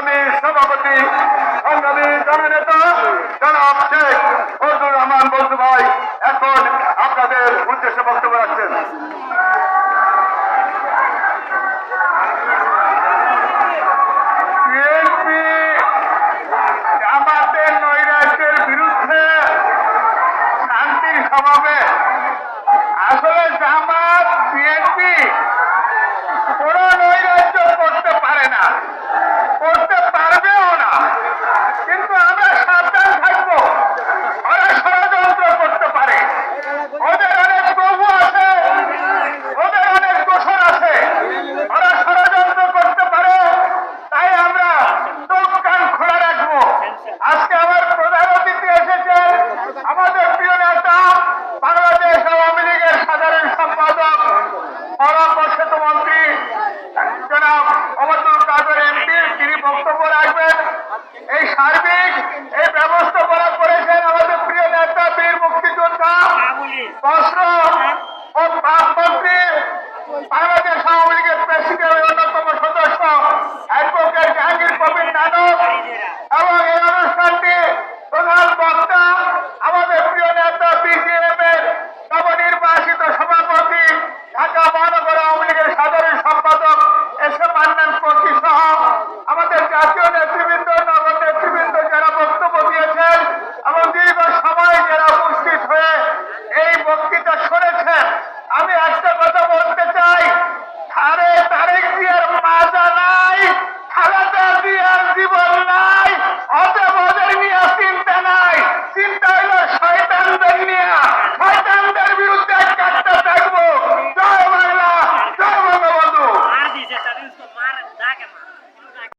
সংগ্রামী সভাপতি সংগ্রামী জননেতা জনাব শেখ ফজলুর রহমান বন্ধু ভাই এখন আপনাদের উদ্দেশ্যে বক্তব্য রাখছেন। বিএনপি জামাতের নৈরাজ্যের বিরুদ্ধে শান্তির সমাবেশ। আসলে জামাত বিএনপি কোন নৈরাজ্য করতে পারে না, করতে পারবেও না, কিন্তু আমরা সাবধান থাকবো। ওরা ষড়যন্ত্র করতে পারে, ওদের অনেক প্রভু আছে, ওদের অনেক দোষর আছে, ওরা ষড়যন্ত্র করতে পারে। তাই আমরা চোখ কান খোলা রাখবো। আজকে আমার প্রধান অতিথি এসেছেন আমাদের প্রিয় নেতা বাংলাদেশ আওয়ামী লীগের সাধারণ সম্পাদক পরামর্শিত মন্ত্রী জনাব ওবায়দুল কাদের এমপি, তিনি বক্তব্য রাখবেন। এই সার্বিক এই ব্যবস্থাপনা করেছেন আমাদের প্রিয় নেতা বীর মুক্তিযোদ্ধা বস্ত্র ও পাক মন্ত্রী বাংলাদেশ আওয়ামী লীগের প্রেসিডেন্টের অন্যতম সদস্য অ্যাডভোকেট জাহাঙ্গীর কবির নানক এবং এই অনুষ্ঠানটি প্রধান বক্তা আমাদের প্রিয় নেতা বিজিএম এর নবনির্বাচিত সভাপতি ঢাকা মহানগর আওয়ামী লীগের সাধারণ সম্পাদক এস এম মান্নান ফকির সহ আমাদের জাতীয় নেতৃবৃন্দ নগর নেতৃবৃন্দ যারা বক্তব্য দিয়েছেন এবং দীর্ঘ সময় যারা উপস্থিত হয়ে এই বক্তৃতা শুনেছেন। আমি একটা কথা বলতে চাই, তারেক জিয়ার মাজা নাই, খালেদা জিয়ার জীবন নাই, অতএব ওদের নিয়ে চিন্তা নাই, চিন্তা হইল শয়তানদের নিয়ে। শয়তানদের বিরুদ্ধে কাটতে থাকবো। জয় বাংলা, জয় বঙ্গবন্ধু।